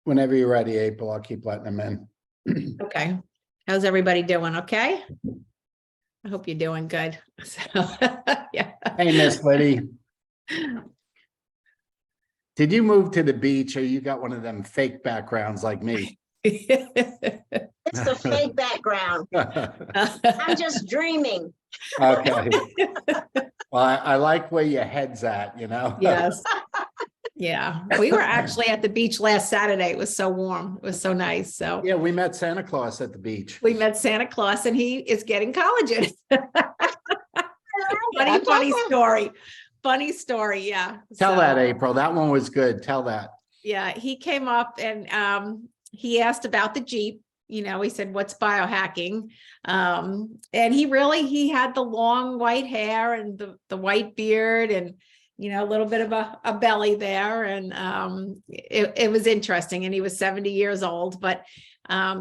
Whenever you're ready, April, I'll keep letting them in. Okay. How's everybody doing? Okay. I hope you're doing good. So, yeah. Hey, Miss Liddy. Did you move to the beach or you got one of them fake backgrounds like me? It's a fake background. I'm just dreaming. Okay. Well, I like where your head's at, you know? Yes. Yeah. We were actually at the beach last Saturday. It was so warm. It was so nice. So Yeah, we met Santa Claus at the beach. we met Santa Claus and he is getting collagen. Funny story. Funny story. Yeah. Tell that, April. That one was good. Tell that. Yeah. He came up and he asked about the Jeep. You know, he said, what's biohacking? And he had the long white hair and the white beard and, you know, a little bit of a belly there. And it was interesting. And he was 70 years old, but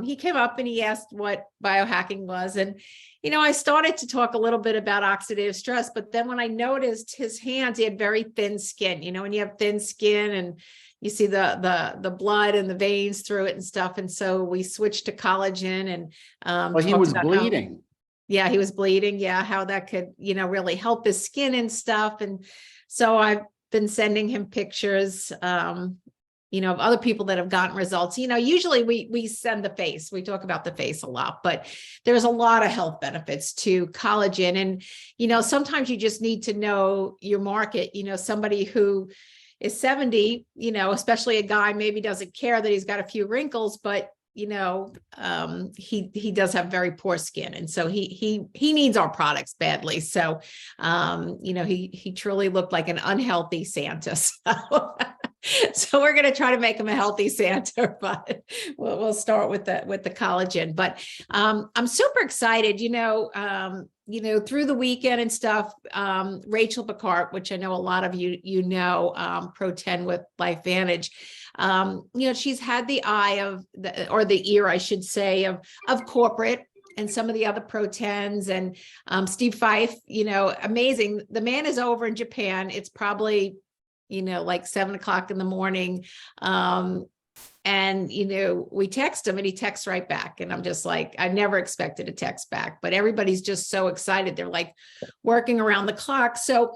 he came up and he asked what biohacking was. And, you know, I started to talk a little bit about oxidative stress, but then when I noticed his hands, he had very thin skin, you know, when you have thin skin and you see the blood and the veins through it and stuff. And so we switched to collagen and well, he was bleeding. Yeah, he was bleeding. Yeah, how that could, you know, really help his skin and stuff. And so I've been sending him pictures, you know, of other people that have gotten results. You know, usually we send the face. We talk about the face a lot, but there's a lot of health benefits to collagen. And, you know, sometimes you just need to know your market. You know, somebody who is 70, you know, especially a guy maybe doesn't care that he's got a few wrinkles, but you know, he does have very poor skin. And so he needs our products badly. So, you know, he truly looked like an unhealthy Santa. So we're going to try to make him a healthy Santa, but we'll start with the collagen. But I'm super excited, you know, through the weekend and stuff. Rachel Picard, which I know a lot of you know, Pro 10 with LifeVantage. You know, she's had the eye of the ear, I should say, of corporate and some of the other Pro 10s and Steve Fife, you know, amazing. The man is over in Japan. It's probably, you know, like 7 o'clock in the morning. And, you know, we text him and he texts right back. And I'm just like, I never expected a text back, but everybody's just so excited. They're like working around the clock. So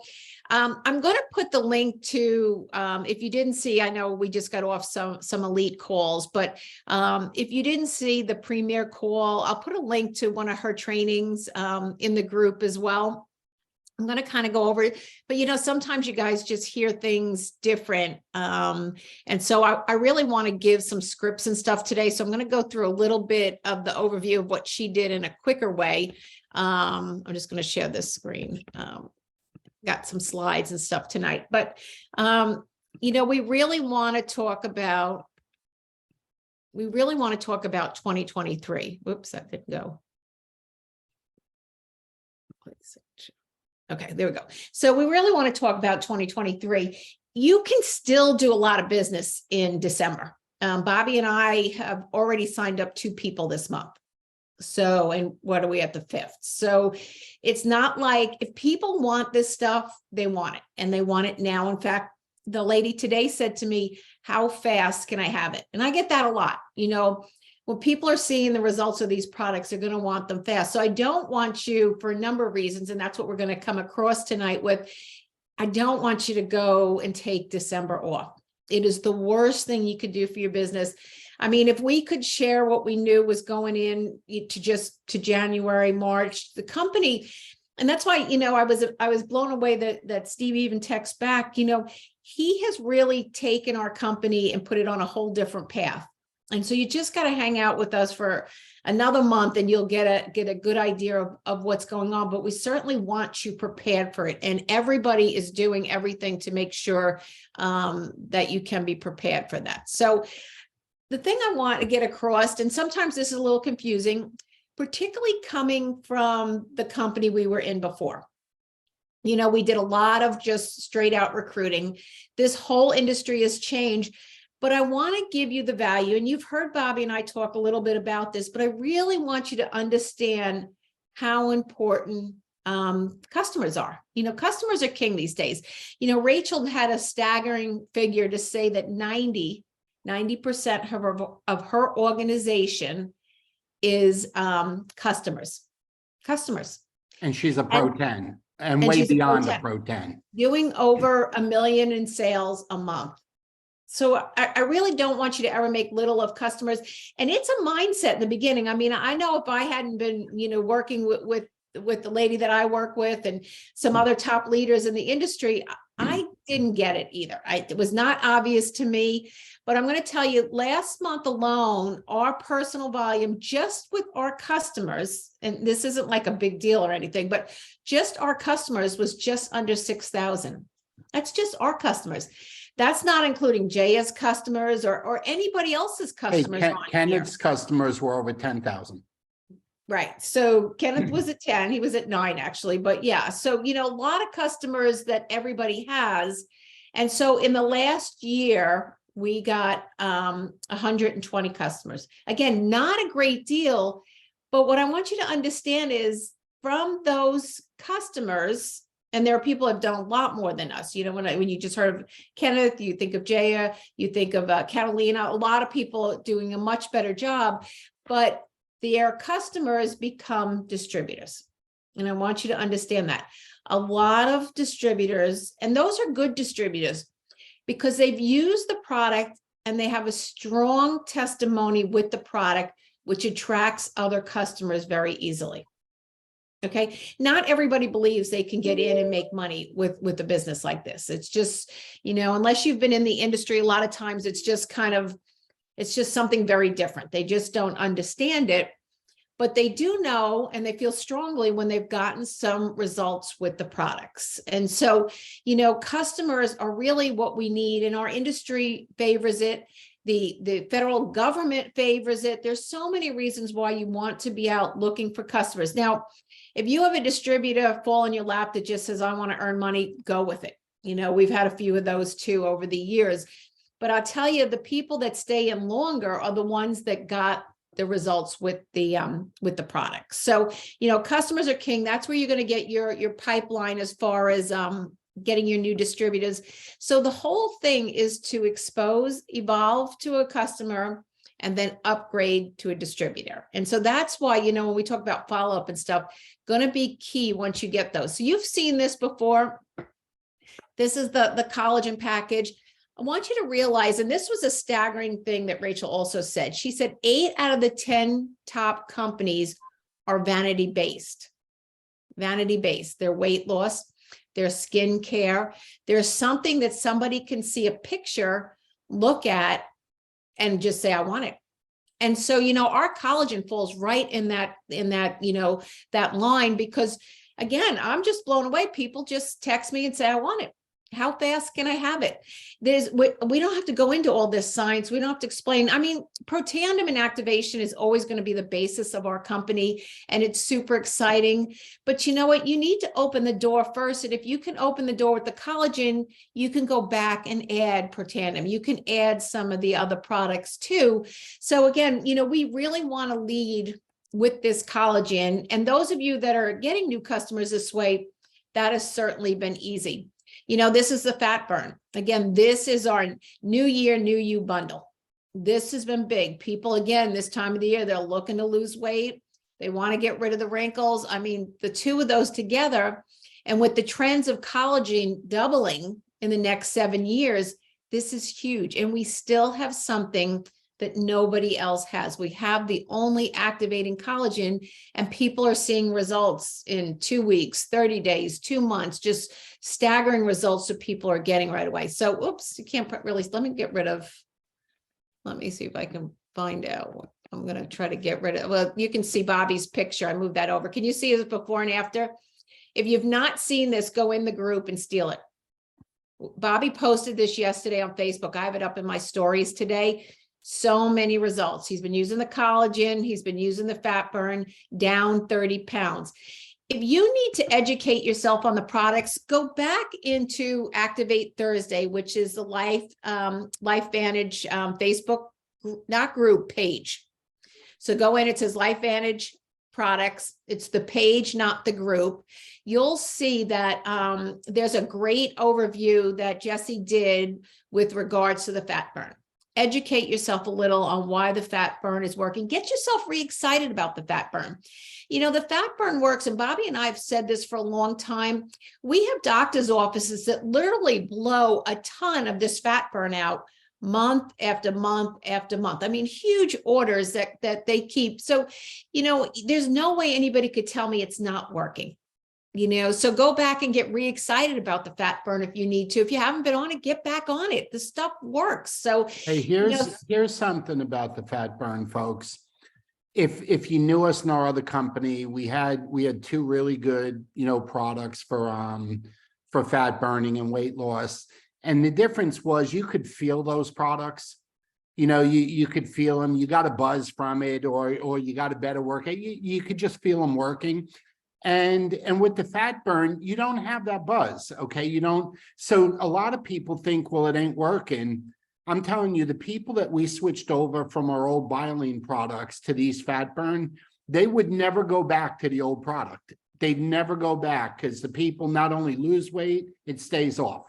I'm going to put the link to, if you didn't see, I know we just got off some elite calls, but if you didn't see the premier call, I'll put a link to one of her trainings in the group as well. I'm going to kind of go over it, but you know, sometimes you guys just hear things different. And so I really want to give some scripts and stuff today. So I'm going to go through a little bit of the overview of what she did in a quicker way. I'm just going to share this screen. Got some slides and stuff tonight, but you know, we really want to talk about 2023. Whoops, that didn't go. Okay, there we go. So we really want to talk about 2023. You can still do a lot of business in December. Bobby and I have already signed up 2 people this month. So, and what are we at the 5th? So it's not like if people want this stuff, they want it and they want it now. In fact, the lady today said to me, how fast can I have it? And I get that a lot. You know, when people are seeing the results of these products, they're going to want them fast. So I don't want you, for a number of reasons, and that's what we're going to come across tonight with, I don't want you to go and take December off. It is the worst thing you could do for your business. I mean, if we could share what we knew was going in to January, March, the company, and that's why, you know, I was blown away that Steve even texts back, you know, he has really taken our company and put it on a whole different path. And so you just got to hang out with us for another month and you'll get a good idea of what's going on. But we certainly want you prepared for it. And everybody is doing everything to make sure that you can be prepared for that. So the thing I want to get across, and sometimes this is a little confusing, particularly coming from the company we were in before. You know, we did a lot of just straight out recruiting. This whole industry has changed. But I want to give you the value, and you've heard Bobby and I talk a little bit about this, but I really want you to understand how important customers are. You know, customers are king these days. You know, Rachel had a staggering figure to say that 90 90% of her organization is customers. And she's a Pro 10 and and way she's a Pro beyond a 10. Pro 10. Doing over $1 million in sales a month. So I really don't want you to ever make little of customers. And it's a mindset in the beginning. I mean, I know if I hadn't been, working with the lady that I work with and some other top leaders in the industry, I didn't get it either. It was not obvious to me, but I'm going to tell you, last month alone, our personal volume just with our customers, and this isn't like a big deal or anything, but just our customers was just under 6,000. That's just our customers. That's not including Jaya's customers or anybody else's Hey, customers. on here. Kenneth's customers were over 10,000. Right. So Kenneth was at 10, he was at 9 actually, but yeah. So, a lot of customers that everybody has. And so in the last year, we got 120 customers. Again, not a great deal, but what I want you to understand is from those customers, and there are people who have done a lot more than us. When you just heard of Kenneth, you think of Jaya, you think of Catalina, a lot of people doing a much better job, but their customers become distributors. And I want you to understand that. A lot of distributors, and those are good distributors because they've used the product and they have a strong testimony with the product, which attracts other customers very easily. Okay. Not everybody believes they can get in and make money with a business like this. It's just, unless you've been in the industry, a lot of times it's just something very different. They just don't understand it, but they do know, and they feel strongly when they've gotten some results with the products. And so, customers are really what we need, and our industry favors it. The federal government favors it. There's so many reasons why you want to be out looking for customers. Now, if you have a distributor fall in your lap that just says, I want to earn money, go with it. We've had a few of those too over the years. But I'll tell you, the people that stay in longer are the ones that got the results with the products. So, customers are king. That's where you're going to get your pipeline as far as getting your new distributors. So the whole thing is to evolve to a customer and then upgrade to a distributor. And so that's why, when we talk about follow-up and stuff, going to be key once you get those. So you've seen this before. This is the collagen package. I want you to realize, and this was a staggering thing that Rachel also said. She said 8 out of the 10 top companies are vanity-based. Vanity-based. Their weight loss, their skin care. There's something that somebody can see a picture, look at, and just say, I want it. And so, our collagen falls right in that that line, because again, I'm just blown away. People just text me and say, I want it. How fast can I have it? We don't have to go into all this science. We don't have to explain. I mean, Protandim and activation is always going to be the basis of our company, and it's super exciting. But you know what? You need to open the door first. And if you can open the door with the collagen, you can go back and add Protandim. You can add some of the other products too. So again, we really want to lead with this collagen. And those of you that are getting new customers this way, that has certainly been easy. This is the fat burn. Again, this is our new year, new you bundle. This has been big. People, again, this time of the year, they're looking to lose weight. They want to get rid of the wrinkles. I mean, the two of those together, and with the trends of collagen doubling in the next 7 years, this is huge. And we still have something that nobody else has. We have the only activating collagen, and people are seeing results in 2 weeks, 30 days, 2 months, just staggering results that people are getting right away. So, oops, you can't really, let me see if I can find out what I'm going to try to get rid of. Well, you can see Bobby's picture. I moved that over. Can you see it before and after? If you've not seen this, go in the group and steal it. Bobby posted this yesterday on Facebook. I have it up in my stories today. So many results. He's been using the collagen. He's been using the fat burn, down 30 pounds. If you need to educate yourself on the products, go back into Activate Thursday, which is the LifeVantage Facebook, not group, page. So go in, it says LifeVantage products. It's the page, not the group. You'll see that there's a great overview that Jesse did with regards to the fat burn. educate yourself a little on why the fat burn is working. Get yourself re-excited about the fat burn. You know, the fat burn works, and Bobby and I have said this for a long time. We have doctors' offices that literally blow a ton of this fat burn out month after month after month. I mean, huge orders that they keep. So, you know, there's no way anybody could tell me it's not working. You know, so go back and get re-excited about the fat burn if you need to. If you haven't been on it, get back on it. The stuff works. So Hey, here's something about the fat burn, folks. If you knew us in our other company, we had 2 really good, you know, products for fat burning and weight loss. And the difference was you could feel those products. You know, you could feel them. You got a buzz from it, or you got a better workout. You could just feel them working. And with the fat burn, you don't have that buzz, okay? You don't. So a lot of people think, well, it ain't working. I'm telling you, the people that we switched over from our old Bioline products to these fat burn, they would never go back to the old product. They'd never go back because the people not only lose weight, it stays off.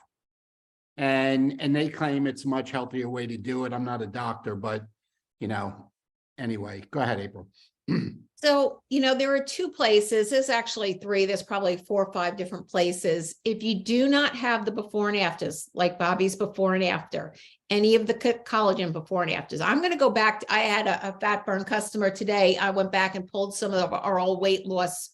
And they claim it's a much healthier way to do it. I'm not a doctor, but, you know, anyway, go ahead, April. So, you know, there are 2 places. There's actually 3. There's probably 4 or 5 different places. If you do not have the before and afters, like Bobby's before and after, any of the collagen before and afters, I'm going to go back. I had a fat burn customer today. I went back and pulled some of our old weight loss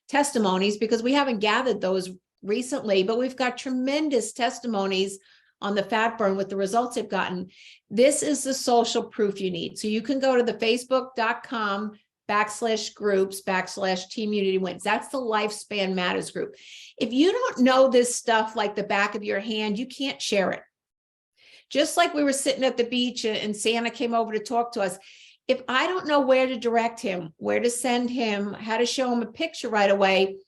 testimonies because we haven't gathered those recently, but we've got tremendous testimonies on the fat burn with the results they've gotten. This is the social proof you need. So you can go to the facebook.com/groups/Team Unity Wins. That's the Lifespan Matters group. If you don't know this stuff like the back of your hand, you can't share it. Just like we were sitting at the beach and Santa came over to talk to us. If I don't know where to direct him, where to send him, how to show him a picture right away,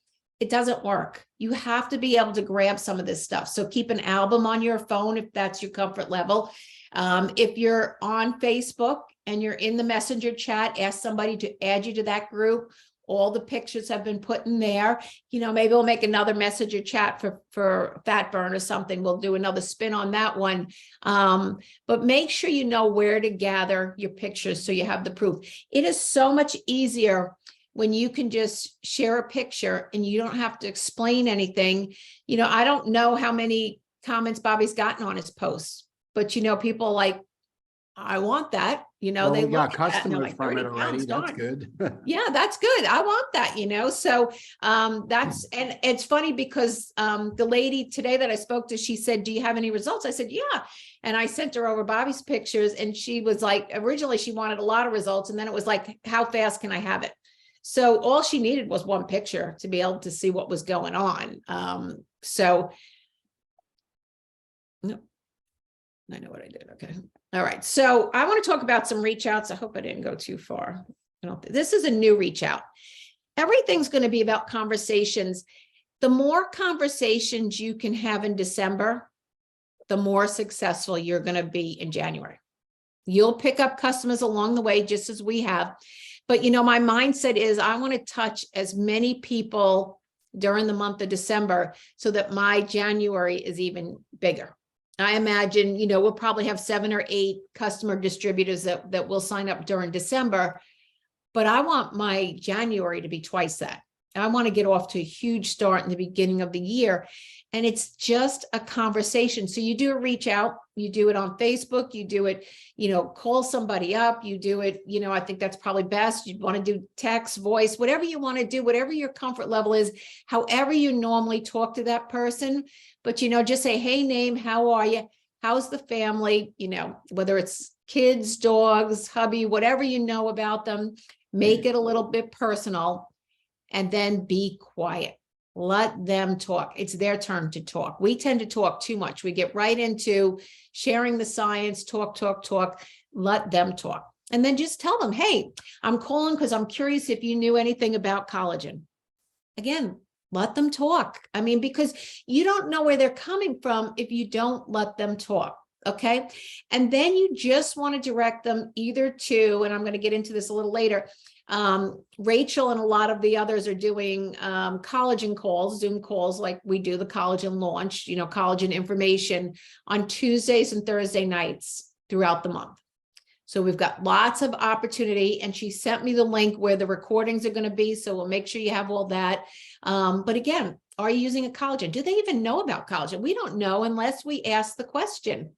it doesn't work. You have to be able to grab some of this stuff. So keep an album on your phone if that's your comfort level. If you're on Facebook and you're in the messenger chat, ask somebody to add you to that group. All the pictures have been put in there. You know, maybe we'll make another messenger chat for fat burn or something. We'll do another spin on that one. But make sure you know where to gather your pictures so you have the proof. It is so much easier when you can just share a picture and you don't have to explain anything. You know, I don't know how many comments Bobby's gotten on his posts, but you know, people like, I want that, you know, Well, they we got look at that and they're customers like, from 30 it already. pounds, That's darn. good. Yeah, that's good. I want that, you know. So that's, and it's funny because the lady today that I spoke to, she said, do you have any results? I said, yeah. And I sent her over Bobby's pictures and she was like, originally she wanted a lot of results. And then it was like, how fast can I have it? So all she needed was one picture to be able to see what was going on. So no, I know what I did. Okay. All right. So I want to talk about some reach outs. I hope I didn't go too far. This is a new reach out. Everything's going to be about conversations. The more conversations you can have in December, the more successful you're going to be in January. You'll pick up customers along the way, just as we have. But, you know, my mindset is I want to touch as many people during the month of December so that my January is even bigger. I imagine, you know, we'll probably have 7 or 8 customer distributors that will sign up during December, but I want my January to be twice that. I want to get off to a huge start in the beginning of the year. And it's just a conversation. So you do a reach out, you do it on Facebook, you do it, you know, call somebody up, you do it, you know, I think that's probably best. You want to do text, voice, whatever you want to do, whatever your comfort level is, however you normally talk to that person. But, you know, just say, hey, name, how are you? How's the family? You know, whether it's kids, dogs, hubby, whatever you know about them, make it a little bit personal and then be quiet. Let them talk. It's their turn to talk. We tend to talk too much. We get right into sharing the science, talk. Let them talk. And then just tell them, hey, I'm calling because I'm curious if you knew anything about collagen. Again, let them talk. I mean, because you don't know where they're coming from if you don't let them talk. Okay. And then you just want to direct them either to, and I'm going to get into this a little later, Rachel and a lot of the others are doing collagen calls, Zoom calls, like we do the collagen launch, you know, collagen information on Tuesdays and Thursday nights. throughout the month. So we've got lots of opportunity, and she sent me the link where the recordings are going to be. So we'll make sure you have all that. But again, are you using a collagen? Do they even know about collagen? We don't know unless we ask the question.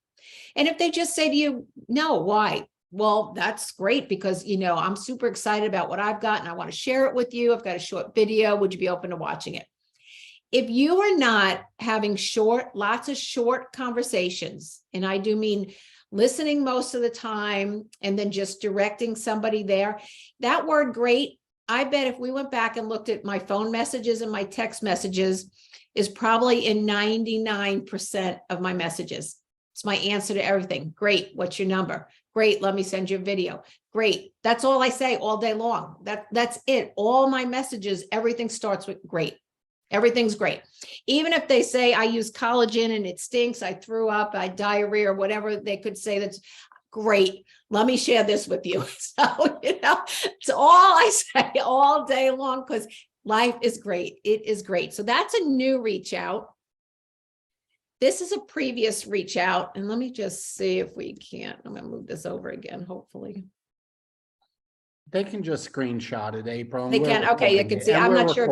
And if they just say to you, no, why? Well, that's great, because, I'm super excited about what I've got and I want to share it with you. I've got a short video. Would you be open to watching it? If you are not having lots of short conversations, and I do mean listening most of the time and then just directing somebody there, that word great, I bet if we went back and looked at my phone messages and my text messages, is probably in 99% of my messages. It's my answer to everything. Great. What's your number? Great. Let me send you a video. Great. That's all I say all day long. That's it. All my messages, everything starts with great. Everything's great. Even if they say I use collagen and it stinks, I threw up, I diarrhea, or whatever they could say, that's great. Let me share this with you. So, it's all I say all day long, because life is great. It is great. So that's a new reach out. This is a previous reach out. And let me just see if we can't. I'm going to move this over again, hopefully. They can just screenshot it, April. They can. Okay, you can see. I'm not sure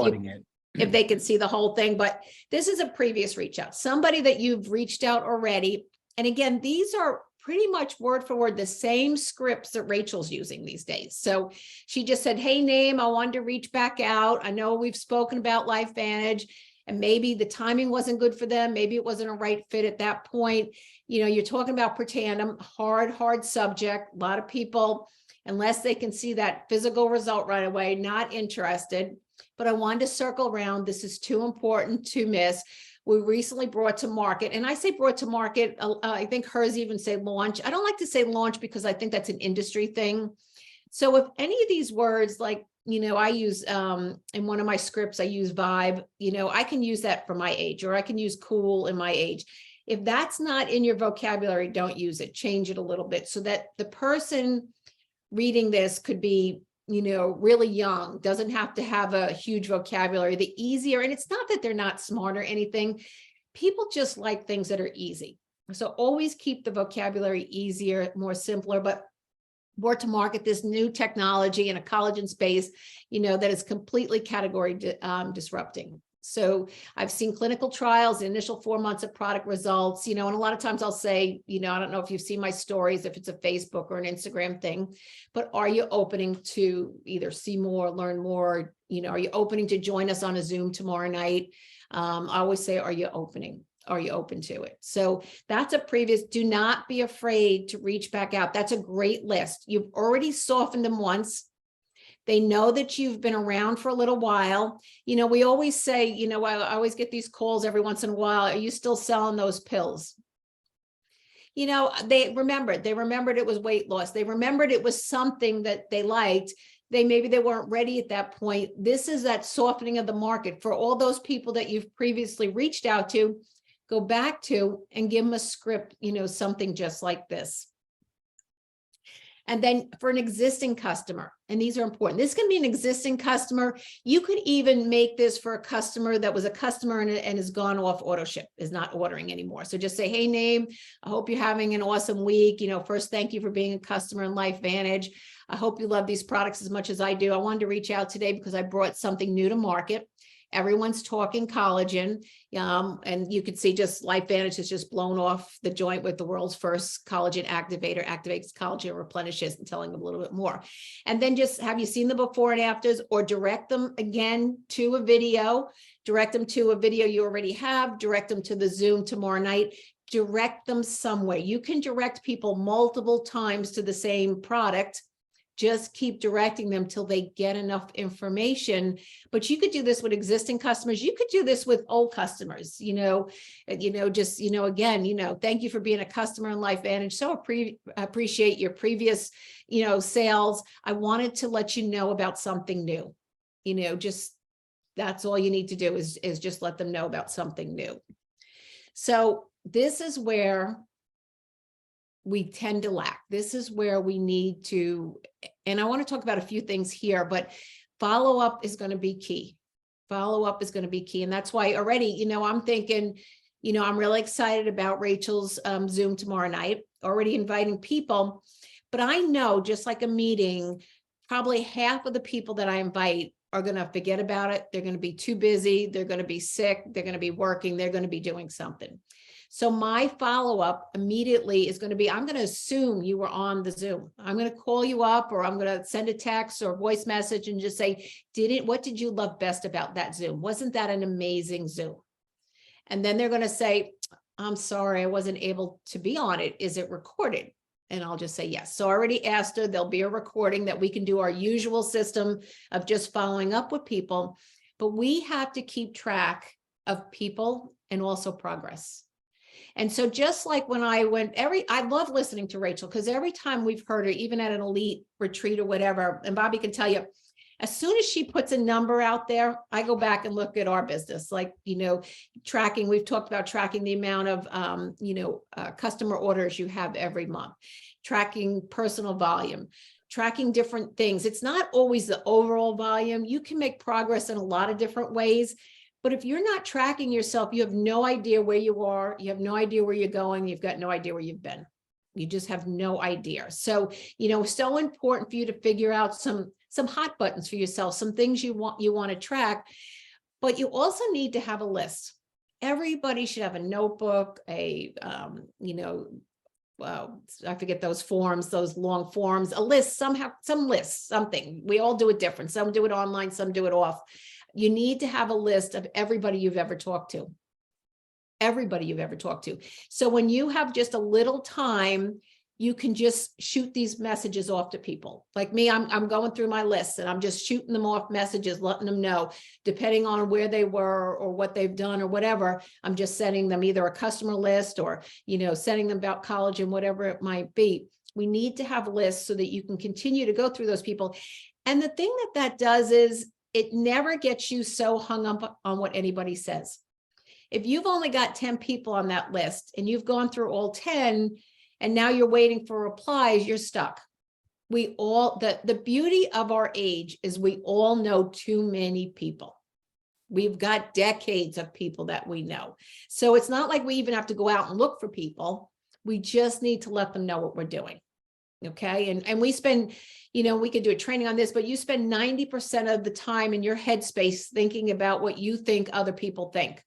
if they can see the whole thing, but this is a previous reach out, somebody that you've reached out already. And again, these are pretty much word for word the same scripts that Rachel's using these days. So she just said, hey, name, I wanted to reach back out. I know we've spoken about LifeVantage, and maybe the timing wasn't good for them. Maybe it wasn't a right fit at that point. You're talking about Protandim, hard subject. A lot of people, unless they can see that physical result right away, not interested. But I wanted to circle around. This is too important to miss. We recently brought to market, and I say brought to market, I think hers even say launch. I don't like to say launch because I think that's an industry thing. So if any of these words, like, I use in one of my scripts, I use vibe, I can use that for my age, or I can use cool in my age. If that's not in your vocabulary, don't use it. Change it a little bit so that the person reading this could be, really young, doesn't have to have a huge vocabulary. The easier, and it's not that they're not smart or anything, people just like things that are easy. So always keep the vocabulary easier, more simpler, but brought to market this new technology in a collagen space, that is completely category disrupting. So I've seen clinical trials, the initial 4 months of product results, and a lot of times I'll say, I don't know if you've seen my stories, if it's a Facebook or an Instagram thing, but are you opening to either see more, learn more? Are you opening to join us on a Zoom tomorrow night? I always say, are you opening? Are you open to it? So that's a previous. Do not be afraid to reach back out. That's a great list. You've already softened them once. They know that you've been around for a little while. We always say, I always get these calls every once in a while. Are you still selling those pills? They remembered it was weight loss. They remembered it was something that they liked. Maybe they weren't ready at that point. This is that softening of the market for all those people that you've previously reached out to. Go back to and give them a script, something just like this. And then for an existing customer, and these are important, this can be an existing customer. You could even make this for a customer that was a customer and has gone off auto ship, is not ordering anymore. So just say, hey, name, I hope you're having an awesome week. First, thank you for being a customer in LifeVantage. I hope you love these products as much as I do. I wanted to reach out today because I brought something new to market. Everyone's talking collagen, and you can see just LifeVantage has just blown off the joint with the world's first collagen activator, activates collagen, replenishes, and telling them a little bit more. And then just, have you seen the before and afters, or direct them again to a video, direct them to a video you already have, direct them to the Zoom tomorrow night, direct them somewhere. You can direct people multiple times to the same product. Just keep directing them till they get enough information. But you could do this with existing customers. You could do this with old customers, again, thank you for being a customer in LifeVantage. So appreciate your previous, sales. I wanted to let you know about something new, just that's all you need to do is just let them know about something new. So this is where we tend to lack. This is where we need to, and I want to talk about a few things here, but follow-up is going to be key. Follow-up is going to be key. And that's why already, I'm thinking, I'm really excited about Rachel's Zoom tomorrow night. already inviting people. But I know, just like a meeting, probably half of the people that I invite are going to forget about it. They're going to be too busy. They're going to be sick. They're going to be working. They're going to be doing something. So my follow-up immediately is going to be, I'm going to assume you were on the Zoom. I'm going to call you up, or I'm going to send a text or voice message and just say, what did you love best about that Zoom? Wasn't that an amazing Zoom? And then they're going to say, I'm sorry, I wasn't able to be on it. Is it recorded? And I'll just say yes. So I already asked her, there'll be a recording that we can do our usual system of just following up with people. But we have to keep track of people and also progress. And so just like when I went, I love listening to Rachel, because every time we've heard her, even at an elite retreat or whatever, and Bobby can tell you, as soon as she puts a number out there, I go back and look at our business, like, tracking. We've talked about tracking the amount of, customer orders you have every month, tracking personal volume, tracking different things. It's not always the overall volume. You can make progress in a lot of different ways. But if you're not tracking yourself, you have no idea where you are. You have no idea where you're going. You've got no idea where you've been. You just have no idea. So, so important for you to figure out some hot buttons for yourself, some things you want to track, but you also need to have a list. Everybody should have a notebook, I forget those forms, those long forms, a list, somehow, some list, something. We all do it different. Some do it online, some do it off. You need to have a list of everybody you've ever talked to. Everybody you've ever talked to. So when you have just a little time, you can just shoot these messages off to people. Like me, I'm going through my list and I'm just shooting them off messages, letting them know, depending on where they were or what they've done or whatever. I'm just sending them either a customer list or, sending them about college and whatever it might be. We need to have lists so that you can continue to go through those people. And the thing that does is it never gets you so hung up on what anybody says. If you've only got 10 people on that list and you've gone through all 10 and now you're waiting for replies, you're stuck. The beauty of our age is we all know too many people. We've got decades of people that we know. So it's not like we even have to go out and look for people. We just need to let them know what we're doing. Okay. And we spend, we could do a training on this, but you spend 90% of the time in your headspace thinking about what you think other people think.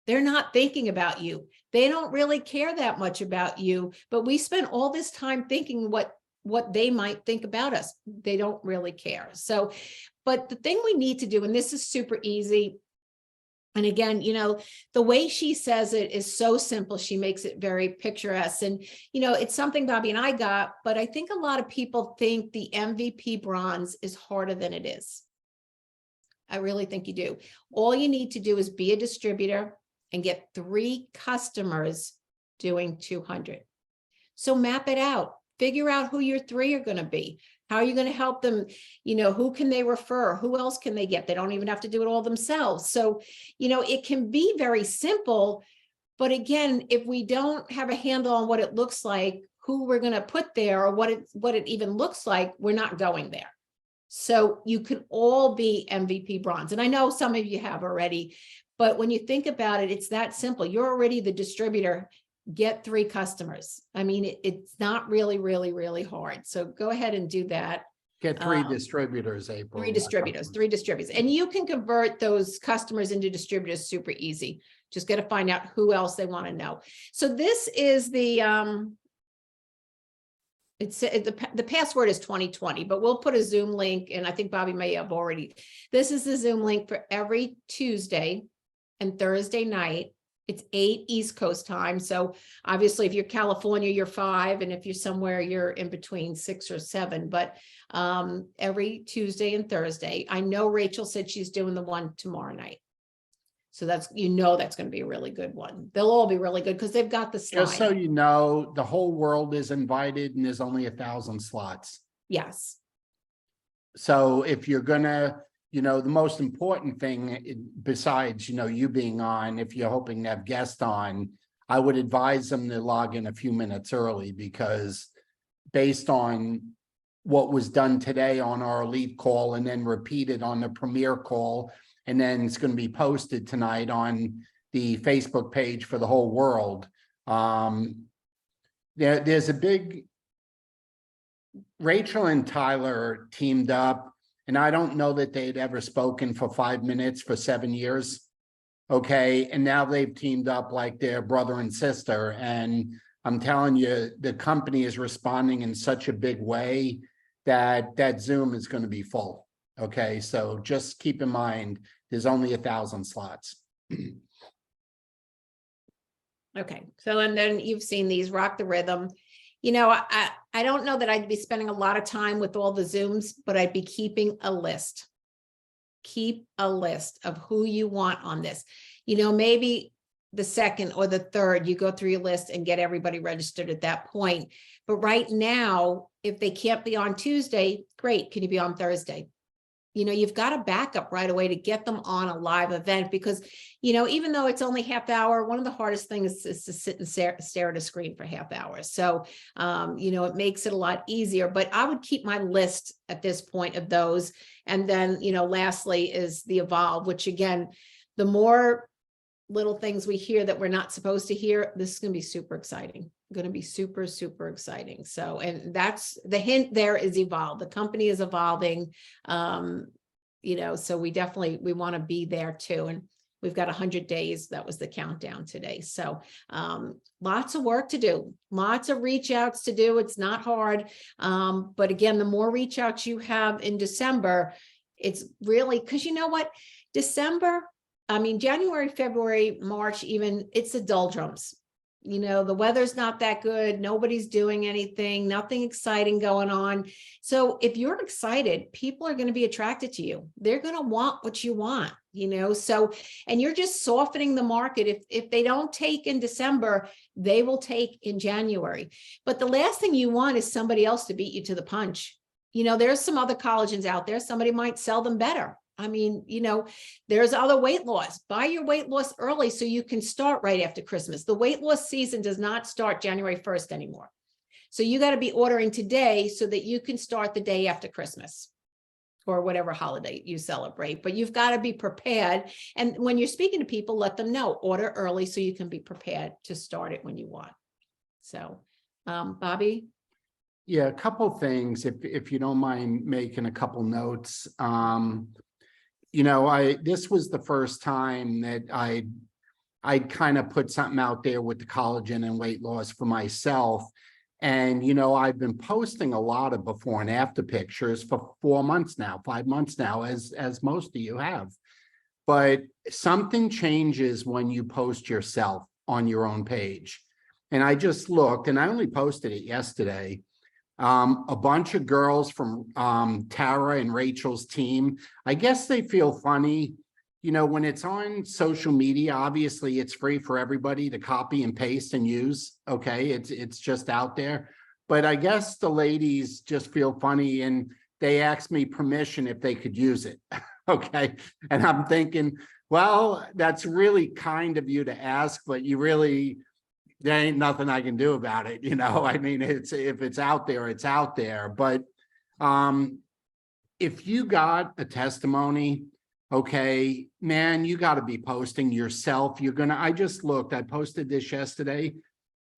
They're not thinking about you. They don't really care that much about you, but we spend all this time thinking what they might think about us. They don't really care. So, but the thing we need to do, and this is super easy. And again, the way she says it is so simple. She makes it very picturesque. And, it's something Bobby and I got, but I think a lot of people think the MVP bronze is harder than it is. I really think you do. All you need to do is be a distributor and get 3 customers doing 200. So map it out, figure out who your 3 are going to be. How are you going to help them? Who can they refer? Who else can they get? They don't even have to do it all themselves. So, it can be very simple, but again, if we don't have a handle on what it looks like, who we're going to put there, or what it even looks like, we're not going there. So you could all be MVP bronze. And I know some of you have already, but when you think about it, it's that simple. You're already the distributor. Get 3 customers. I mean, it's not really, really, really hard. So go ahead and do that. Get 3 distributors, April. 3 distributors. And you can convert those customers into distributors super easy. Just got to find out who else they want to know. So this is the password is 2020, but we'll put a Zoom link, and I think Bobby may have already. This is the Zoom link for every Tuesday and Thursday night. It's 8 East Coast time. So obviously if you're California, you're 5. And if you're somewhere, you're in between 6 or 7, but every Tuesday and Thursday. I know Rachel said she's doing the one tomorrow night. So that's going to be a really good one. They'll all be really good because they've got the slide. Just so you know, the whole world is invited and there's only 1,000 slots. Yes. So if you're gonna, the most important thing besides, you being on, if you're hoping to have guests on, I would advise them to log in a few minutes early, because based on what was done today on our elite call and then repeated on the premiere call, and then it's going to be posted tonight on the Facebook page for the whole world. there's a big, Rachel and Tyler teamed up, and I don't know that they'd ever spoken for 5 minutes for 7 years. Okay, and now they've teamed up like they're brother and sister. And I'm telling you, the company is responding in such a big way that Zoom is going to be full. Okay, so just keep in mind, there's only 1,000 slots. Okay, so and then you've seen these Rock the Rhythm. You know, I don't know that I'd be spending a lot of time with all the Zooms, but I'd be keeping a list. Keep a list of who you want on this. You know, maybe the second or the third, you go through your list and get everybody registered at that point. But right now, if they can't be on Tuesday, great. Can you be on Thursday? You know, you've got a backup right away to get them on a live event because, you know, even though it's only half hour, one of the hardest things is to sit and stare at a screen for half hour. So, you know, it makes it a lot easier, but I would keep my list at this point of those. And then, you know, lastly is the Evolve, which again, the more little things we hear that we're not supposed to hear, this is going to be super exciting. Going to be super, super exciting. So, and that's the hint there is Evolve. The company is evolving, you know, so we want to be there too. And we've got 100 days. That was the countdown today. So lots of work to do, lots of reach outs to do. It's not hard. But again, the more reach outs you have in December, it's really, because you know what, December, I mean, January, February, March, even it's the doldrums. You know, the weather's not that good. Nobody's doing anything, nothing exciting going on. So if you're excited, people are going to be attracted to you. They're going to want what you want, you know, so, and you're just softening the market. If they don't take in December, they will take in January. But the last thing you want is somebody else to beat you to the punch. You know, there's some other collagens out there. Somebody might sell them better. I mean, you know, there's other weight loss. Buy your weight loss early so you can start right after Christmas. The weight loss season does not start January 1st anymore. So you got to be ordering today so that you can start the day after Christmas or whatever holiday you celebrate. But you've got to be prepared. And when you're speaking to people, let them know, order early so you can be prepared to start it when you want. So, Bobby? Yeah, a couple things, if you don't mind making a couple notes. You know, this was the first time that I kind of put something out there with the collagen and weight loss for myself. And, you know, I've been posting a lot of before and after pictures for 4 months now, 5 months now, as most of you have. But something changes when you post yourself on your own page. And I just looked, and I only posted it yesterday. A bunch of girls from Tara and Rachel's team, I guess they feel funny. You know, when it's on social media, obviously it's free for everybody to copy and paste and use. Okay, it's just out there. But I guess the ladies just feel funny and they asked me permission if they could use it. Okay, and I'm thinking, well, that's really kind of you to ask, but you really, there ain't nothing I can do about it. You know, I mean, if it's out there, it's out there. But if you got a testimony, okay, man, you got to be posting yourself. I just looked, I posted this yesterday,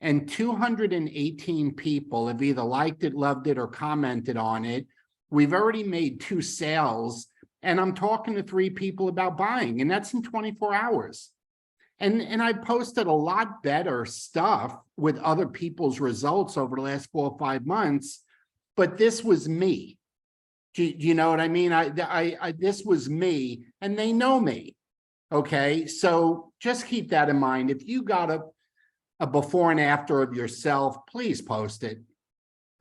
and 218 people have either liked it, loved it, or commented on it. We've already made 2 sales, and I'm talking to 3 people about buying, and that's in 24 hours. And I posted a lot better stuff with other people's results over the last 4 or 5 months, but this was me. Do you know what I mean? This was me, and they know me. Okay, so just keep that in mind. If you got a before and after of yourself, please post it.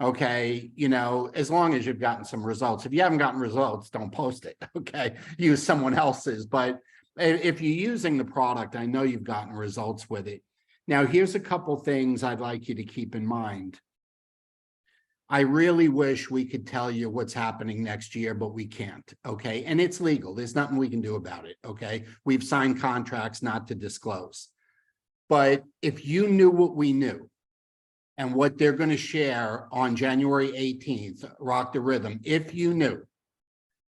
Okay, you know, as long as you've gotten some results. If you haven't gotten results, don't post it. Okay, use someone else's. But if you're using the product, I know you've gotten results with it. Now, here's a couple things I'd like you to keep in mind. I really wish we could tell you what's happening next year, but we can't, okay? And it's legal. There's nothing we can do about it, okay? We've signed contracts not to disclose. But if you knew what we knew and what they're going to share on January 18th, Rock the Rhythm, if you knew,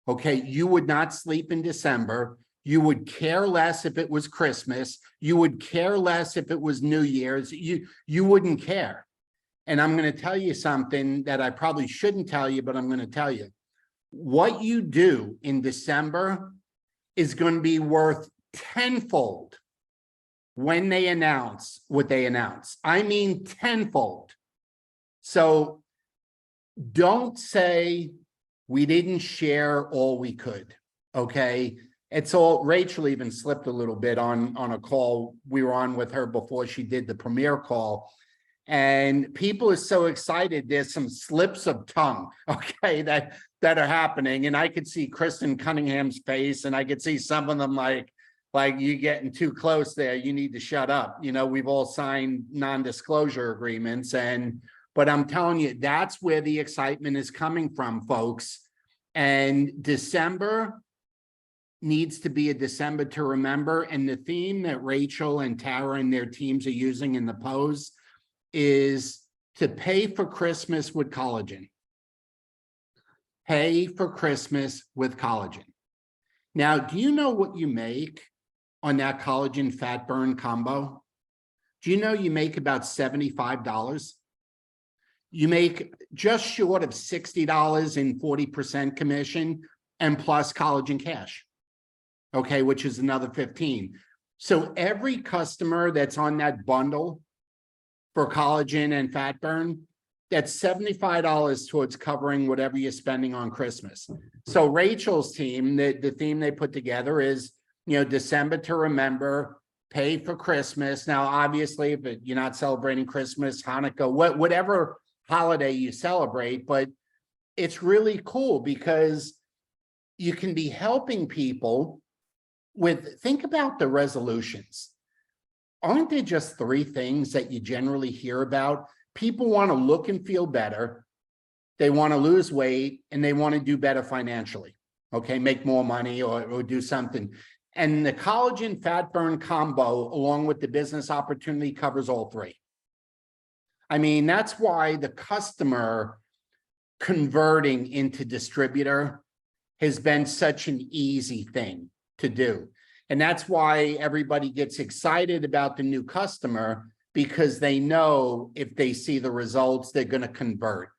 okay, you would not sleep in December. You would care less if it was Christmas. You would care less if it was New Year's. You wouldn't care. And I'm going to tell you something that I probably shouldn't tell you, but I'm going to tell you. What you do in December is going to be worth tenfold when they announce what they announce. I mean, tenfold. So don't say we didn't share all we could. Okay. It's all, Rachel even slipped a little bit on a call we were on with her before she did the premiere call. And people are so excited. There's some slips of tongue, okay, that are happening. And I could see Kristen Cunningham's face, and I could see some of them like you getting too close there. You need to shut up. You know, we've all signed non-disclosure agreements, but I'm telling you, that's where the excitement is coming from, folks. And December needs to be a December to remember. And the theme that Rachel and Tara and their teams are using in the pose is to pay for Christmas with collagen. Pay for Christmas with collagen. Now, do you know what you make on that collagen fat burn combo? Do you know you make about $75? You make just short of $60 in 40% commission and plus collagen cash, okay, which is another 15. So every customer that's on that bundle for collagen and fat burn, that's $75 towards covering whatever you're spending on Christmas. So Rachel's team, the theme they put together is, you know, December to remember, pay for Christmas. Now, obviously, if you're not celebrating Christmas, Hanukkah, whatever holiday you celebrate, but it's really cool because you can be helping people with, think about the resolutions. Aren't there just 3 things that you generally hear about? People want to look and feel better. They want to lose weight and they want to do better financially. Okay, make more money or do something. And the collagen fat burn combo, along with the business opportunity, covers all 3. I mean, that's why the customer converting into distributor has been such an easy thing to do. And that's why everybody gets excited about the new customer, because they know if they see the results, they're going to convert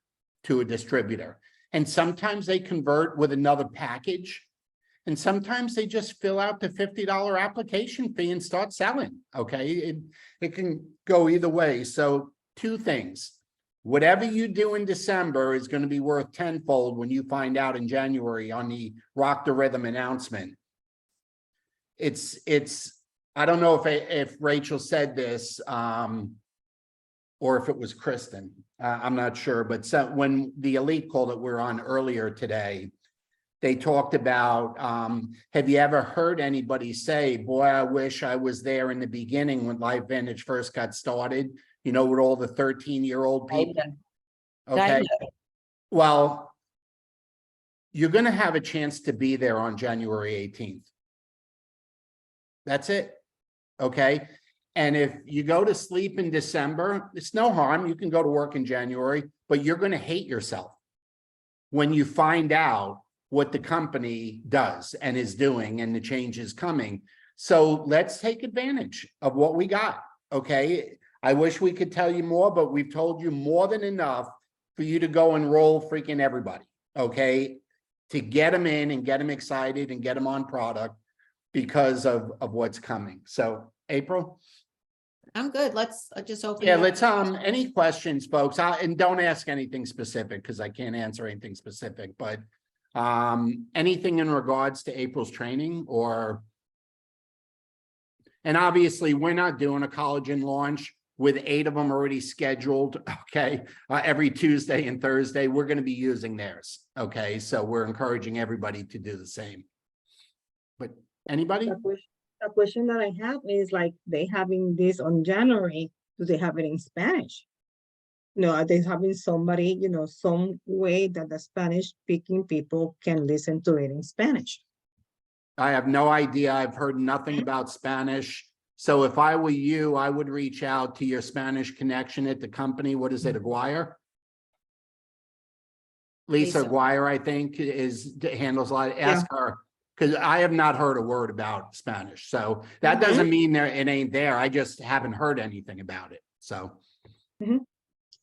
to a distributor. And sometimes they convert with another package. And sometimes they just fill out the $50 application fee and start selling. Okay, it can go either way. So 2 things. Whatever you do in December is going to be worth tenfold when you find out in January on the Rock the Rhythm announcement. It's I don't know if Rachel said this or if it was Kristen. I'm not sure, but when the elite call that we're on earlier today, they talked about, have you ever heard anybody say, boy, I wish I was there in the beginning when LifeVantage first got started, you know, with all the 13-year-old people? Okay. Well, you're going to have a chance to be there on January 18th. That's it. Okay. And if you go to sleep in December, it's no harm. You can go to work in January, but you're going to hate yourself when you find out what the company does and is doing and the change is coming. So let's take advantage of what we got. Okay. I wish we could tell you more, but we've told you more than enough for you to go enroll freaking everybody. Okay. To get them in and get them excited and get them on product because of what's coming. So April? I'm good. Let's just open. Yeah, it up. let's, any questions, folks? And don't ask anything specific because I can't answer anything specific, but anything in regards to April's training or, and obviously we're not doing a collagen launch with 8 of them already scheduled. Okay. Every Tuesday and Thursday, we're going to be using theirs. Okay. So we're encouraging everybody to do the same, but anybody? A question that I have is like, they having this on January, do they have it in Spanish? No, are they having somebody, you know, some way that the Spanish speaking people can listen to it in Spanish? I have no idea. I've heard nothing about Spanish. So if I were you, I would reach out to your Spanish connection at the company. What is it, Aguirre? Lisa Aguirre, I think, handles a lot. Ask her, because I have not heard a word about Spanish. So that doesn't mean it ain't there. I just haven't heard anything about it. So.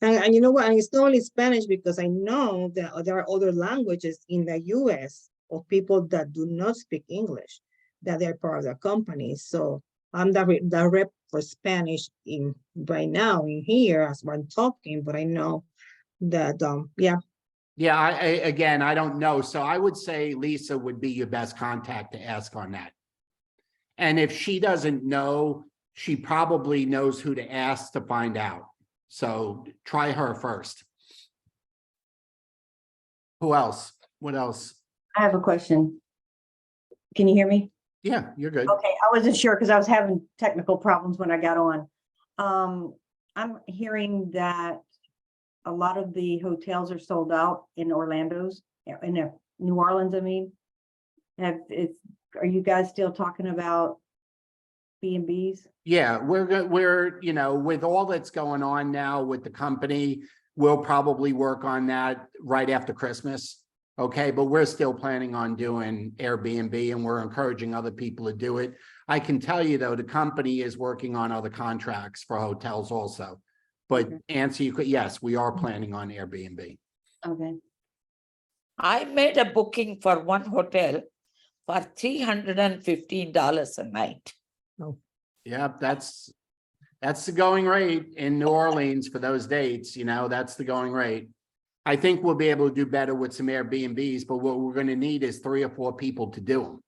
And you know what? And it's not only Spanish, because I know that there are other languages in the US of people that do not speak English, that they're part of the company. So I'm the rep for Spanish in right now in here as I'm talking, but I know that yeah. Yeah, again, I don't know. So I would say Lisa would be your best contact to ask on that. And if she doesn't know, she probably knows who to ask to find out. So try her first. Who else? What else? I have a question. Can you hear me? Yeah, you're good. Okay, I wasn't sure because I was having technical problems when I got on. I'm hearing that a lot of the hotels are sold out in New Orleans, I mean. Are you guys still talking about B&Bs? Yeah, we're, you know, with all that's going on now with the company, we'll probably work on that right after Christmas. Okay, but we're still planning on doing Airbnb, and we're encouraging other people to do it. I can tell you though, the company is working on other contracts for hotels also. But answer you could, yes, we are planning on Airbnb. Okay. I made a booking for one hotel for $315 a night. Yeah, that's the going rate in New Orleans for those dates, you know, that's the going rate. I think we'll be able to do better with some Airbnbs, but what we're going to need is 3 or 4 people to do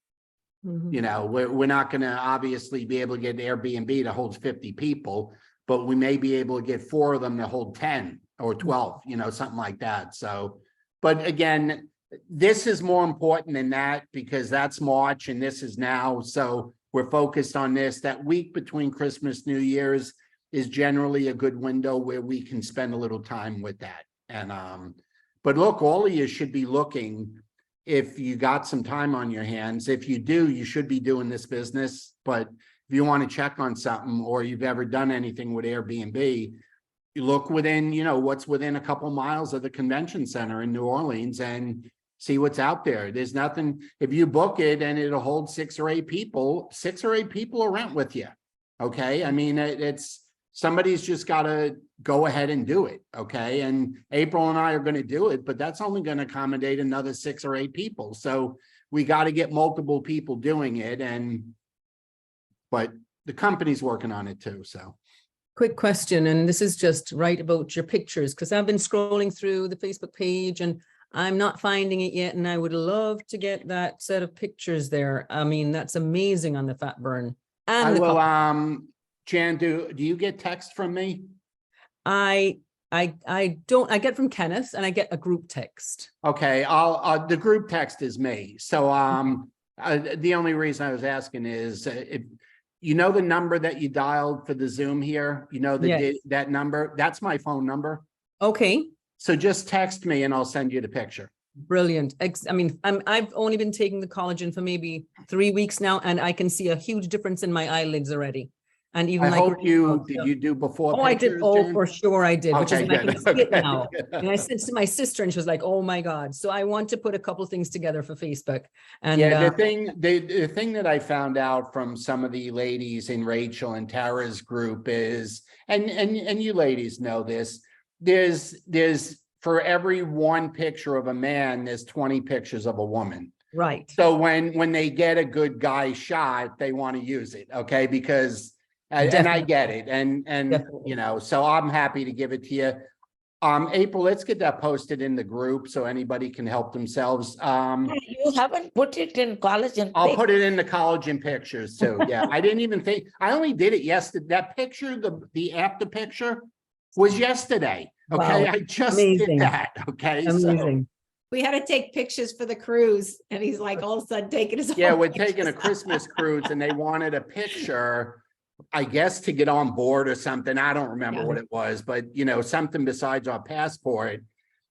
them. You know, we're not going to obviously be able to get an Airbnb that holds 50 people, but we may be able to get 4 of them that hold 10 or 12, you know, something like that. So, but again, this is more important than that because that's March and this is now. So we're focused on this. That week between Christmas, New Year's is generally a good window where we can spend a little time with that. And, but look, all of you should be looking if you got some time on your hands. If you do, you should be doing this business. But if you want to check on something or you've ever done anything with Airbnb, you look within, you know, what's within a couple miles of the convention center in New Orleans and see what's out there. There's nothing, if you book it and it'll hold 6 or 8 people, 6 or 8 people will rent with you. Okay. I mean, it's somebody's just got to go ahead and do it. Okay. And April and I are going to do it, but that's only going to accommodate another 6 or 8 people. So we got to get multiple people doing it. But the company's working on it too. So. Quick question, and this is just right about your pictures, because I've been scrolling through the Facebook page and I'm not finding it yet. And I would love to get that set of pictures there. I mean, that's amazing on the fat burn. And I the will, coffee. Jan, do you get text from me? I don't, I get from Kenneth and I get a group text. Okay, the group text is me. So, the only reason I was asking is if you know the number that you dialed for the Zoom here, you know, Yes. that number, that's my phone number. Okay, So just text me and I'll send you the picture. brilliant. I mean, I've only been taking the collagen for maybe 3 weeks now, and I can see a huge difference in my eyelids already. And even I like, hope did you do before oh, I did. pictures, Oh, Jan? for sure I did, which is, Okay, I can good. see it Okay, now. good. And I said to my sister and she was like, oh my God. So I want to put a couple things together for Facebook. And Yeah, the thing that I found out from some of the ladies in Rachel and Tara's group is, and you ladies know this, there's for every 1 picture of a man, there's 20 pictures of a woman. right. So when they get a good guy shot, they want to use it, okay? Because and I get it, and Definitely. you know, so I'm happy to give it to you. April, let's get that posted in the group so anybody can help themselves. You haven't put it in collagen. I'll put it in the collagen pictures too. Yeah, I didn't even think, I only did it yesterday. That picture, the after picture was yesterday. Okay, Wow. I just Amazing. did that. Okay, so Amazing. We had to take pictures for the cruise and he's like all of a sudden taking his. yeah, own we're taking a pictures. Christmas cruise and they wanted a picture, I guess, to get on board or something. I don't remember Yeah. what it was, but you know, something besides our passport.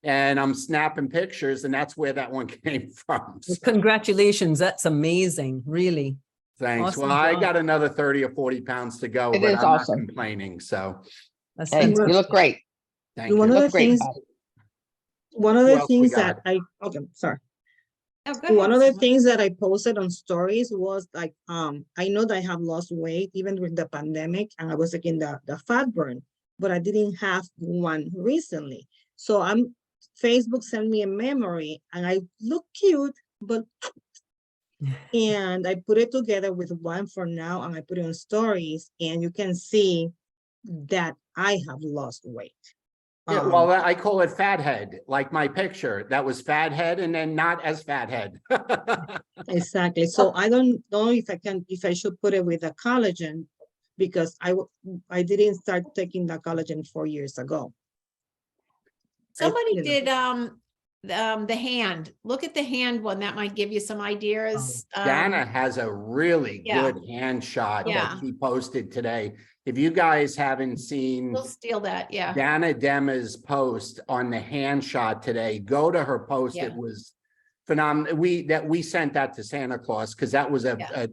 And I'm snapping pictures, and that's where that one came from. Well, So, congratulations. That's amazing. Really. thanks. Awesome Well, I job. got another 30 or 40 pounds to go, It but is I'm awesome. not complaining. So That's Hey, you fantastic. look great. thank One you. of Look the great. things, Patty. one of Who the else we things got? that okay, sorry. Oh, go One ahead, of the Simone. things that I posted on stories was like, I know that I have lost weight even with the pandemic, and I was like in the fat burn. but I didn't have one recently. So Facebook sent me a memory and I look cute, but and I put it together with one for now and I put it on stories and you can see that I have lost weight. Yeah, well, I call it fat head, like my picture. That was fat head and then not as fat head. Exactly. So I don't know if I should put it with the collagen because I didn't start taking the collagen 4 years ago. Somebody you know. did, the hand, look at the hand one, that might give you some ideas. Dana has a really yeah. good hand shot Yeah. that she posted today. If you guys haven't seen We'll steal that, yeah. Dana Dema's post on the hand shot today, go to her post. Yeah. It was phenomenal. We sent that to Santa Claus because that was Yeah. a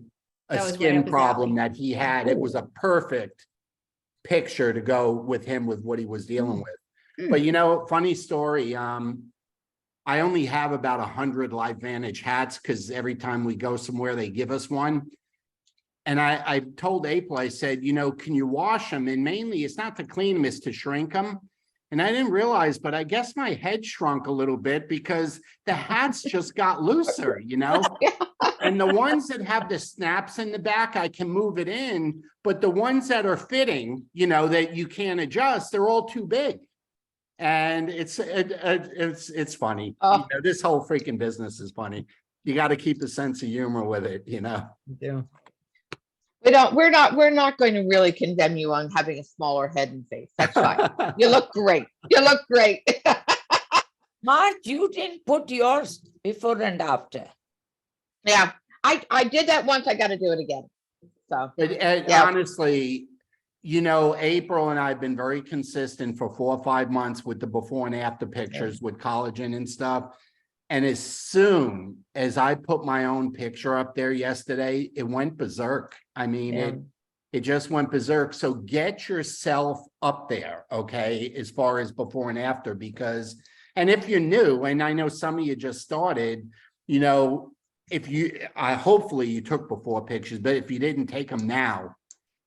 That was right skin up his problem alley. that he had. It was a perfect picture to go with him with what he was dealing with. But you know, funny story. I only have about 100 LiveVantage hats because every time we go somewhere, they give us one. And I told April, I said, you know, can you wash them? And mainly it's not to clean them, it's to shrink them. And I didn't realize, but I guess my head shrunk a little bit because the hats just got looser, you know? And the ones that have the snaps in the back, I can move it in, but the ones that are fitting, you know, that you can't adjust, they're all too big. And it's funny. Oh. You know, this whole freaking business is funny. You got to keep a sense of humor with it, you know? Yeah. We're not going to really condemn you on having a smaller head and face. That's fine. You look great. You look great. Mark, you didn't put yours before and after. Yeah, I did that once. I got to do it again. So But Yeah. honestly, you know, April and I have been very consistent for 4 or 5 months with the before and after pictures with collagen and stuff. And as soon as I put my own picture up there yesterday, it went berserk. I mean, Yeah. it just went berserk. So get yourself up there, okay, as far as before and after, because, and if you're new, and I know some of you just started, you know, if you, hopefully you took before pictures, but if you didn't, take them now,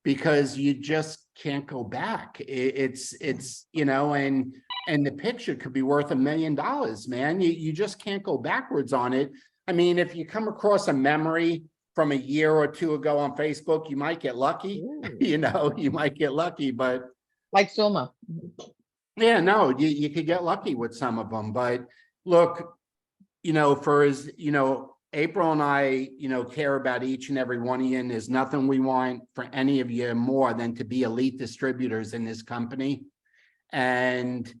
because you just can't go back. It's, you know, and the picture could be worth $1 million, man. You just can't go backwards on it. I mean, if you come across a memory from a year or two ago on Facebook, you might get lucky, you know, you might get lucky, but like Soma. yeah, no, you could get lucky with some of them. But look, you know, for as, you know, April and I, you know, care about each and every one of you, and there's nothing we want for any of you more than to be elite distributors in this company. And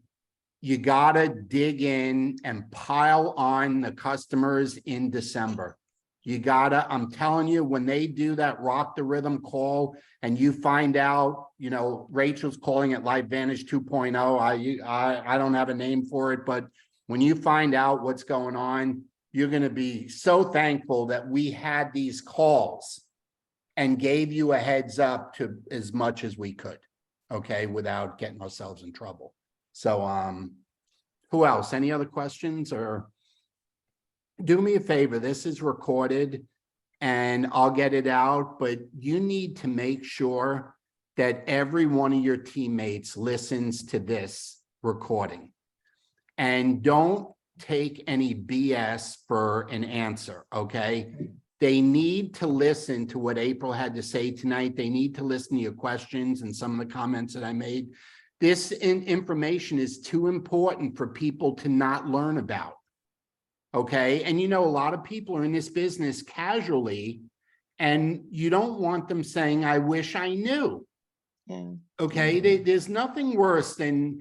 you gotta dig in and pile on the customers in December. You gotta, I'm telling you, when they do that rock the rhythm call and you find out, you know, Rachel's calling it LiveVantage 2.0. I don't have a name for it, but when you find out what's going on, you're gonna be so thankful that we had these calls and gave you a heads up to as much as we could, okay, without getting ourselves in trouble. So, who else? Any other questions? Or do me a favor, this is recorded and I'll get it out, but you need to make sure that every one of your teammates listens to this recording. And don't take any BS for an answer, okay? They need to listen to what April had to say tonight. They need to listen to your questions and some of the comments that I made. This information is too important for people to not learn about, okay? And you know, a lot of people are in this business casually, and you don't want them saying, I wish I knew, Yeah. okay? There's nothing worse than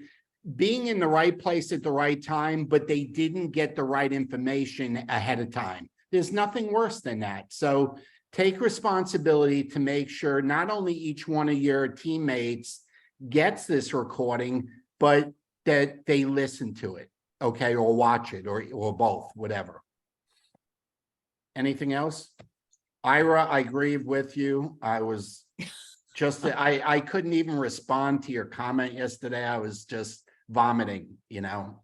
being in the right place at the right time, but they didn't get the right information ahead of time. There's nothing worse than that. So take responsibility to make sure not only each one of your teammates gets this recording, but that they listen to it, okay, or watch it, or both, whatever. Anything else? Ira, I agree with you. I was just, I couldn't even respond to your comment yesterday. I was just vomiting, you know.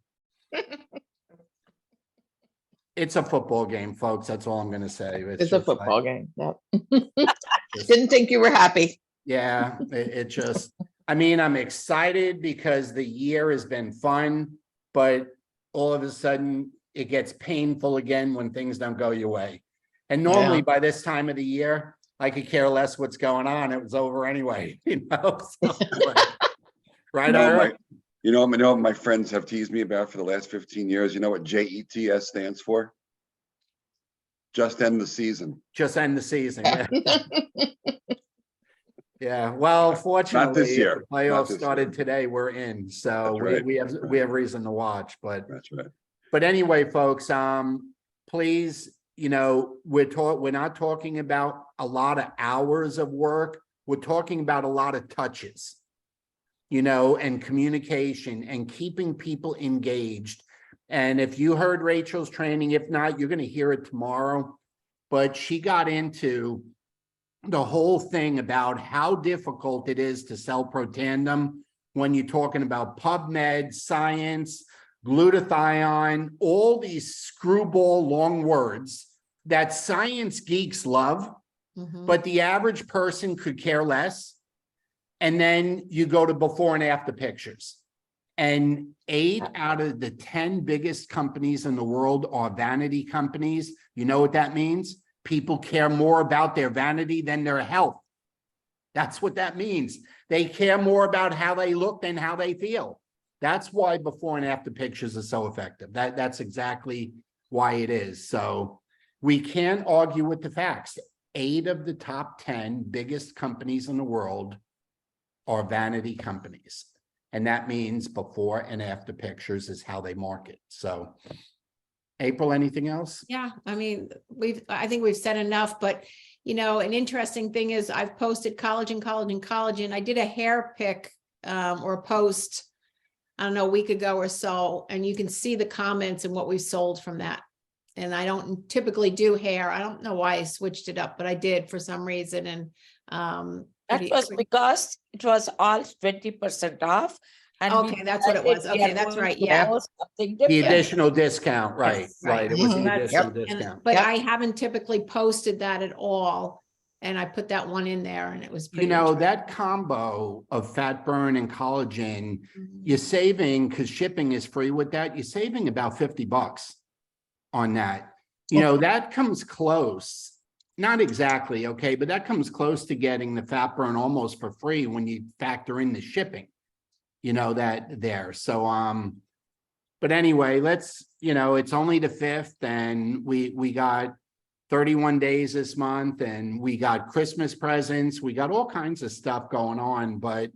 It's a football game, folks. That's all I'm gonna say. It's a just football like, game. Yep. just- Didn't think you were happy. yeah, it just, I mean, I'm excited because the year has been fun, but all of a sudden it gets painful again when things don't go your way. And normally by this time of the year, I could care less what's going on. It was over anyway, you know? So, right, Ira? You know what my friends have teased me about for the last 15 years? You know what JETS stands for? Just end the season. Just end the season, yeah. Yeah, well, fortunately, if year. the Not playoffs this started year. today, we're in, so That's right. we have reason to watch, but That's right. but anyway, folks, please, you know, we're not talking about a lot of hours of work. We're talking about a lot of touches, you know, and communication and keeping people engaged. And if you heard Rachel's training, if not, you're going to hear it tomorrow. But she got into the whole thing about how difficult it is to sell Protandim when you're talking about PubMed, science, glutathione, all these screwball long words that science geeks love, Mhm. but the average person could care less. And then you go to before and after pictures. And 8 out of the 10 biggest companies in the world are vanity companies. You know what that means? People care more about their vanity than their health. That's what that means. They care more about how they look than how they feel. That's why before and after pictures are so effective. That's exactly why it is. So we can't argue with the facts. 8 of the top 10 biggest companies in the world are vanity companies. And that means before and after pictures is how they market. So April, anything else? Yeah, I mean, I think we've said enough, but you know, an interesting thing is I've posted collagen. I did a hair pick or post, I don't know, a week ago or so, and you can see the comments and what we sold from that. And I don't typically do hair. I don't know why I switched it up, but I did for some reason. And That was because it was all 20% off. And we okay, that's what it was. decided we Okay, are that's going right. to Yeah. go something The different. additional discount, right, Yes, right. It was the That's- additional and- discount. But Yep. I haven't typically posted that at all. And I put that one in there and it was You pretty. know, that combo of fat burn and collagen, interesting. you're saving, because shipping is free with that, you're saving about $50 on that. You know, that comes close. Not exactly, okay, but that comes close to getting the fat burn almost for free when you factor in the shipping. You know, that there. So but anyway, let's, you know, it's only the 5th and we got 31 days this month and we got Christmas presents, we got all kinds of stuff going on, but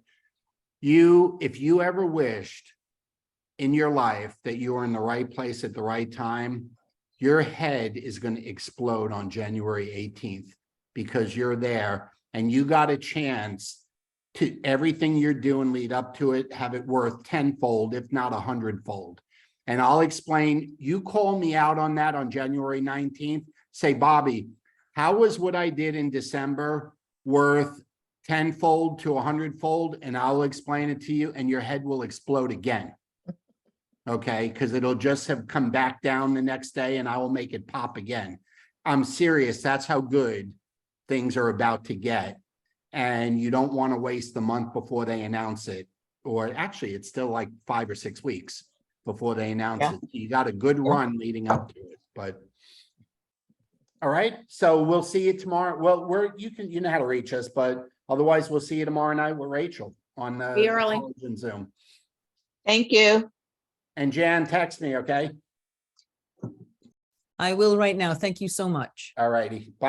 if you ever wished in your life that you were in the right place at the right time, your head is going to explode on January 18th because you're there and you got a chance to everything you're doing lead up to it, have it worth 10-fold, if not 100-fold. And I'll explain, you call me out on that on January 19th, say, Bobby, how was what I did in December worth 10-fold to 100-fold? And I'll explain it to you and your head will explode again. Okay, because it'll just have come back down the next day and I will make it pop again. I'm serious, that's how good things are about to get. And you don't want to waste the month before they announce it. Or actually, it's still like 5 or 6 weeks before they announce Yeah. it. You got a good run leading up to it, but. All right, so we'll see you tomorrow. Well, you know how to reach us, but otherwise we'll see you tomorrow night with Rachel on the Be early. Collagen Zoom. Thank you. And Jan, text me, okay? I will right now. Thank you so much. All righty. Bye.